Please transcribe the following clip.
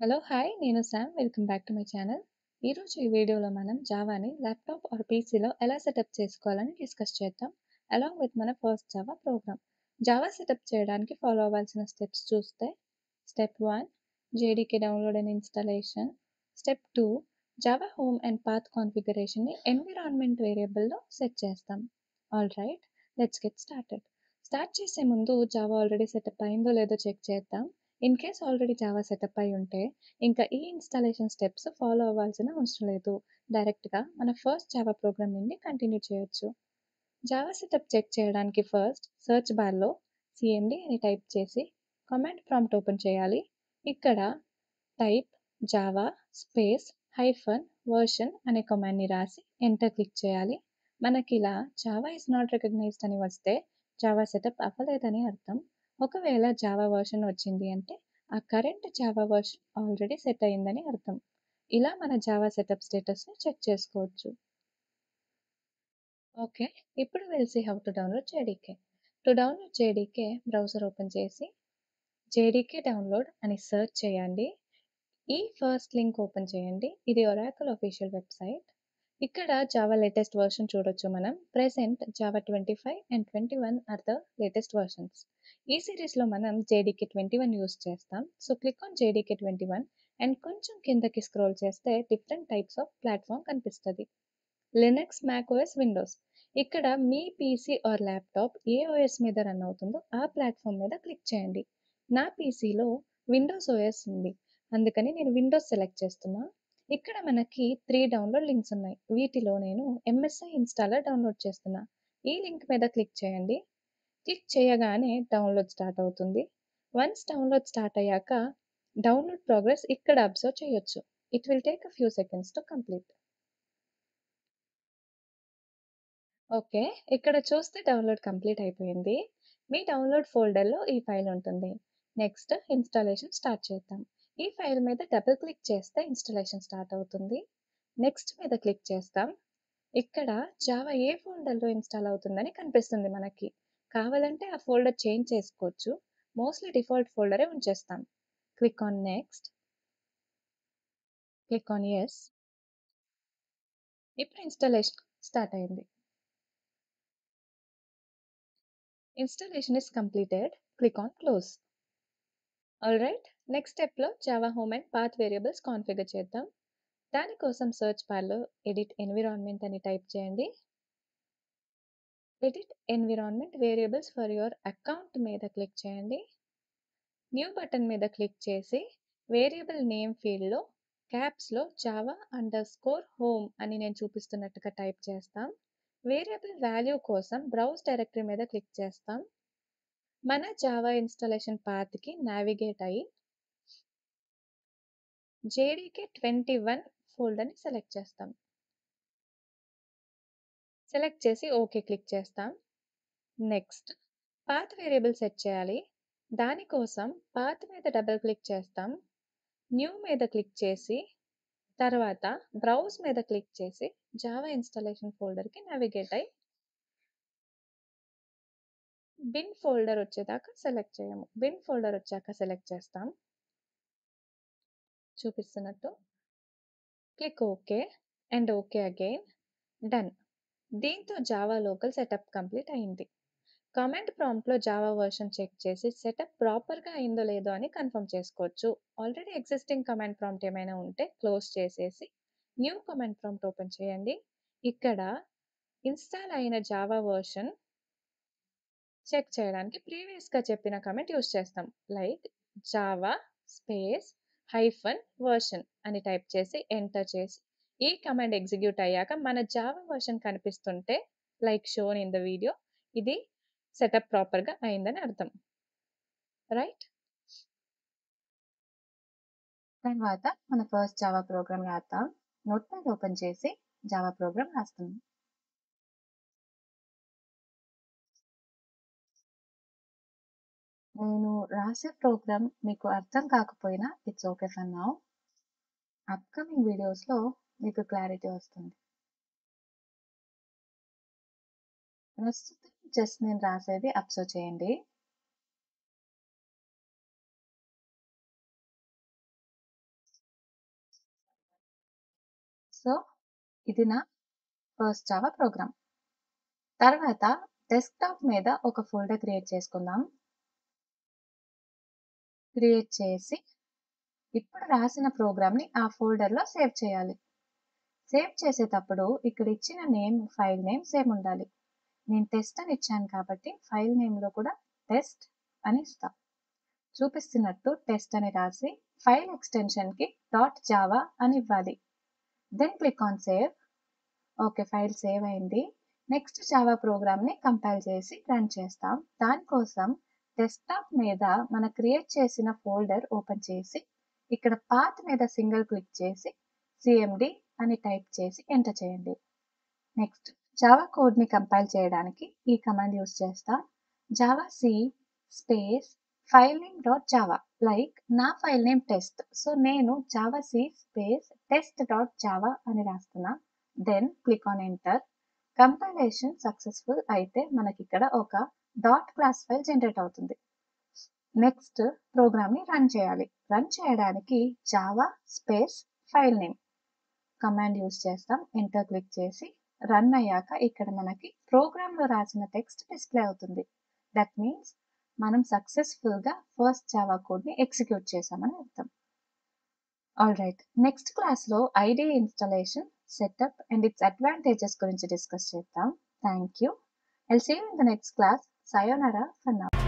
Hello! Hi! నేను Sam. Welcome back to my channel. ఈరోజు ఈ వీడియోలో మనం జావాని ల్యాప్‌టాప్ ఆర్ పీసీలో ఎలా సెటప్ చేసుకోవాలని డిస్కస్ చేద్దాం. అలాంగ్ విత్ మన first Java program. Java setup చేయడానికి ఫాలో అవ్వాల్సిన స్టెప్స్ చూస్తే step 1 JDK download and installation. Step 2 Java home and path కాన్ఫిగరేషన్‌ని ఎన్విరాన్మెంట్ వేరియబుల్‌లో సెట్ చేస్తాం. Alright, let's get started. Start చేసే ముందు జావా ఆల్రెడీ సెటప్ అయిందో లేదో చెక్ చేద్దాం. In case already Java setup అయి ఉంటే ఇంకా ఈ ఇన్‌స్టాలేషన్ స్టెప్స్ ఫాలో అవ్వాల్సిన అవసరం లేదు. డైరెక్ట్‌గా మన ఫస్ట్ జావా ప్రోగ్రామ్ నుండి కంటిన్యూ చేయొచ్చు. జావా సెటప్ చెక్ చేయడానికి ఫస్ట్ సెర్చ్ బార్‌లో సీఎండీ అని టైప్ చేసి కమాండ్ ప్రాంప్ట్ ఓపెన్ చేయాలి. ఇక్కడ type Java space hyphen version అనే కమాండ్‌ని రాసి ఎంటర్ క్లిక్ చేయాలి. మనకిలా జావా ఈస్ నాట్ రికగ్నైజ్డ్ అని వస్తే జావా సెటప్ అవ్వలేదని అర్థం. ఒకవేళ జావా వర్షన్ వచ్చింది అంటే ఆ current Java version already set అయిందని అర్థం. ఇలా మన జావా సెటప్ స్టేటస్‌ని చెక్ చేసుకోవచ్చు. ఓకే. ఇప్పుడు will see how to download JDK. To download JDK browser open చేసి జేడీకే డౌన్లోడ్ అని సెర్చ్ చేయండి. ఈ ఫస్ట్ లింక్ ఓపెన్ చేయండి. ఇది ఒరాకిల్ అఫీషియల్ వెబ్‌సైట్. ఇక్కడ జావా లేటెస్ట్ వర్షన్ చూడొచ్చు మనం. Present Java 25 and 21 are the latest versions. ఈ సిరీస్‌లో మనం జేడీకే 21 యూజ్ చేస్తాం. So, click on JDK 21 and కొంచెం కిందకి స్క్రోల్ చేస్తే డిఫరెంట్ టైప్స్ ఆఫ్ ప్లాట్‌ఫార్మ్ కనిపిస్తది. Linux, macOS, Windows. ఇక్కడ మీ పీసీ ఆర్ ల్యాప్‌టాప్ ఏ ఓఎస్ మీద రన్ అవుతుందో ఆ ప్లాట్‌ఫార్మ్ మీద క్లిక్ చేయండి. నా పీసీలో విండోస్ ఓఎస్ ఉంది. అందుకని నేను విండోస్ సెలెక్ట్ చేస్తున్నా. ఇక్కడ మనకి 3 డౌన్లోడ్ లింక్స్ ఉన్నాయి. వీటిలో నేను ఎంఎస్ఐ ఇన్‌స్టాలర్ డౌన్లోడ్ చేస్తున్నా. ఈ లింక్ మీద క్లిక్ చేయండి. క్లిక్ చేయగానే డౌన్లోడ్ స్టార్ట్ అవుతుంది. వన్స్ డౌన్లోడ్ స్టార్ట్ అయ్యాక డౌన్లోడ్ ప్రోగ్రెస్ ఇక్కడ అబ్జర్వ్ చేయొచ్చు. It will take a few seconds to complete. Okay. ఇక్కడ చూస్తే డౌన్‌లోడ్ కంప్లీట్ అయిపోయింది. మీ డౌన్‌లోడ్ ఫోల్డర్‌లో ఈ ఫైల్ ఉంటుంది. నెక్స్ట్ ఇన్‌స్టాలేషన్ స్టార్ట్ చేద్దాం. ఈ ఫైల్ మీద డబుల్ క్లిక్ చేస్తే ఇన్‌స్టాలేషన్ స్టార్ట్ అవుతుంది. నెక్స్ట్ మీద క్లిక్ చేస్తాం. ఇక్కడ జావా ఏ ఫోల్డర్‌లో ఇన్‌స్టాల్ అవుతుందని కనిపిస్తుంది మనకి. కావాలంటే ఆ ఫోల్డర్ చేంజ్ చేసుకోవచ్చు. మోస్ట్‌లీ డిఫాల్ట్ ఫోల్డరే ఉంచేస్తాం. Click on next. Click on yes. ఇప్పుడు ఇన్‌స్టాలేషన్ స్టార్ట్ అయింది. Installation is completed. Click on close. Alright, next స్టెప్‌లో Java home and path variables configure చేద్దాం. దానికోసం సెర్చ్ బార్‌లో ఎడిట్ ఎన్విరాన్మెంట్ అని టైప్ చేయండి. Edit environment variables for your account మీద click చేయండి. న్యూ బటన్ మీద క్లిక్ చేసి వేరియబుల్ నేమ్ ఫీల్డ్‌లో క్యాప్స్‌లో జావా అండర్ స్కోర్ హోమ్ అని నేను చూపిస్తున్నట్టుగా టైప్ చేస్తాం. వేరియబుల్ వాల్యూ కోసం బ్రౌజ్ డైరెక్టరీ మీద క్లిక్ చేస్తాం. మన జావా ఇన్‌స్టాలేషన్ పాత్‌కి నావిగేట్ అయ్యి జేడీకే 21 ఫోల్డర్‌ని సెలెక్ట్ చేస్తాం. సెలెక్ట్ చేసి ఓకే క్లిక్ చేస్తాం. నెక్స్ట్ పాత్ వేరియబుల్ సెట్ చేయాలి. దానికోసం పాత్ మీద డబుల్ క్లిక్ చేస్తాం. న్యూ మీద క్లిక్ చేసి తర్వాత బ్రౌజ్ మీద క్లిక్ చేసి జావా ఇన్‌స్టాలేషన్ ఫోల్డర్‌కి నావిగేట్ అయ్యి బిన్ ఫోల్డర్ వచ్చేదాకా సెలెక్ట్ చేయము. బిన్ ఫోల్డర్ వచ్చాక సెలెక్ట్ చేస్తాం. చూపిస్తున్నట్టు. Click okay and okay again. Done. దీంతో జావా లోకల్ సెటప్ కంప్లీట్ అయింది. కమాండ్ ప్రాంప్ట్‌లో జావా వర్షన్ చెక్ చేసి సెటప్ ప్రాపర్‌గా అయిందో లేదో అని కన్ఫర్మ్ చేసుకోవచ్చు. ఆల్రెడీ ఎగ్జిస్టింగ్ కమాండ్ ప్రాంప్ట్ ఏమైనా ఉంటే క్లోజ్ చేసేసి న్యూ కమాండ్ ప్రాంప్ట్ ఓపెన్ చేయండి. ఇక్కడ ఇన్‌స్టాల్ అయిన జావా వర్షన్ చెక్ చేయడానికి ప్రీవియస్‌గా చెప్పిన కమాండ్ యూజ్ చేస్తాం. Like Java space hyphen version అని టైప్ చేసి ఎంటర్ చేసి ఈ కమాండ్ ఎగ్జిక్యూట్ అయ్యాక మన జావా వర్షన్ కనిపిస్తుంటే like shown in the video ఇది సెటప్ ప్రాపర్‌గా అయిందని అర్థం. రైట్? తర్వాత మన ఫస్ట్ జావా ప్రోగ్రామ్ రాద్దాం. నోట్‌ప్యాడ్ ఓపెన్ చేసి జావా ప్రోగ్రామ్ రాస్తున్నాం. నేను రాసే ప్రోగ్రామ్ మీకు అర్థం కాకపోయినా it's okay for now. Upcoming వీడియోస్‌లో మీకు క్లారిటీ వస్తుంది. ప్రస్తుతం జస్ట్ నేను రాసేది అబ్జర్వ్ చేయండి. సో ఇది నా ఫస్ట్ జావా ప్రోగ్రామ్. తర్వాత డెస్క్టాప్ మీద ఒక ఫోల్డర్ క్రియేట్ చేసుకుందాం. క్రియేట్ చేసి ఇప్పుడు రాసిన ప్రోగ్రామ్ని ఆ ఫోల్డర్లో సేవ్ చేయాలి. సేవ్ చేసేటప్పుడు ఇక్కడ ఇచ్చిన ఫైల్ నేమ్ సేమ్ ఉండాలి. నేను టెస్ట్ అని ఇచ్చాను కాబట్టి ఫైల్ నేమ్లో కూడా టెస్ట్ అని ఇస్తా. చూపిస్తున్నట్టు టెస్ట్ అని రాసి ఫైల్ ఎక్స్టెన్షన్కి .java అని ఇవ్వాలి. Then click on save. Okay, file save అయింది. నెక్స్ట్ జావా ప్రోగ్రామ్ని కంపైల్ చేసి రన్ చేస్తాం. దానికోసం డెస్క్టాప్ మీద మన క్రియేట్ చేసిన ఫోల్డర్ ఓపెన్ చేసి ఇక్కడ పాత్ మీద సింగిల్ క్లిక్ చేసి cmd అని టైప్ చేసి ఎంటర్ చేయండి. నెక్స్ట్ జావా కోడ్ని కంపైల్ చేయడానికి ఈ కమాండ్ యూస్ చేస్తాం. జావాc space file name .java, like నా ఫైల్ నేమ్ టెస్ట్. సో నేను జావాc స్పేస్ test.java అని రాస్తున్నా. Then click on enter. Compilation successful అయితే మనకి ఇక్కడ ఒక డాట్ క్లాస్ ఫైల్ జనరేట్ అవుతుంది. నెక్స్ట్ ప్రోగ్రామ్ని రన్ చేయాలి. రన్ చేయడానికి Java space file name command use చేస్తాం. ఎంటర్ క్లిక్ చేసి రన్ అయ్యాక ఇక్కడ మనకి ప్రోగ్రాంలో రాసిన టెక్స్ట్ డిస్ప్లే అవుతుంది. దట్ మీన్స్ మనం సక్సెస్ఫుల్గా ఫస్ట్ జావా కోడ్ని ఎగ్జిక్యూట్ చేసామని అర్థం. ఆల్ రైట్, నెక్స్ట్ క్లాస్లో IDE installation, setup and it's advantages గురించి డిస్కస్ చేద్దాం. Thank you. I'll see you in the next class. Sayonara for now.